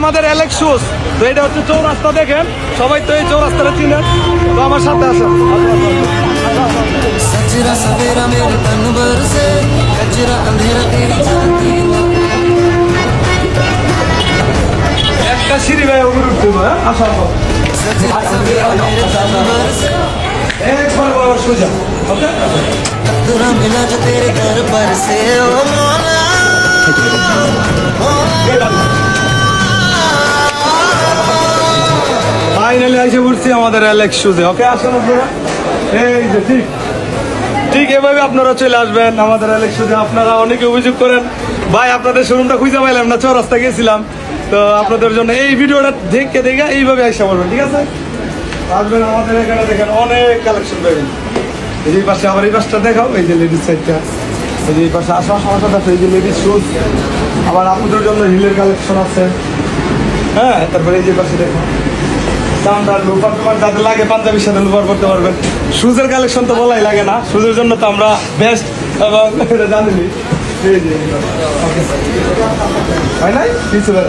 আমাদের Alex shoes. তো এটা হচ্ছে চৌরাস্তা, দেখেন সবাই তো এই চৌরাস্তাটা চিনেন। তো আমার সাথে আসেন। सजरा सवेरा मेरे तन भर से कजरा अंधेरा तेरी जाती একটা সিঁড়ি ভাই উপরে উঠতে হবে, হ্যাঁ আসার পর सजरा सवेरा मेरे तन भर से একবার বরাবর সোজা। ওকে, तकदीरा मिला जो तेरे दर पर से ओ मौला ফাইনালি এসে পড়ছি আমাদের অ্যালেক্স শুজে। ওকে, আসেন আপনারা। এই যে ঠিক ঠিক এভাবে আপনারা চলে আসবেন আমাদের অ্যালেক্স শুজে। আপনারা অনেকে অভিযোগ করেন, ভাই আপনাদের শোরুমটা খুঁজে পাইলাম না, চৌরাস্তা গেছিলাম। তো আপনাদের জন্য এই ভিডিওটা দেখে দেখে এইভাবে আসা পড়বেন, ঠিক আছে? আসবেন আমাদের এখানে, দেখেন অনেক কালেকশন পাবেন। এই যে এই পাশে আবার এই পাশটা দেখাও, এই যে লেডিস সাইডটা, এই যে এই পাশে আসা সমস্যা আছে, এই যে লেডিস শুজ। আবার আপনাদের জন্য হিলের কালেকশন আছে, হ্যাঁ। তারপরে এই যে পাশে দেখো চামড়ার লোফার টোফার যাদের লাগে পাঞ্জাবির সাথে লোফার করতে পারবেন। শুজের কালেকশন তো বলাই লাগে না, শুজের জন্য তো আমরা বেস্ট, এবং এটা জানিনি। এই যে হয় নাই কিছু ना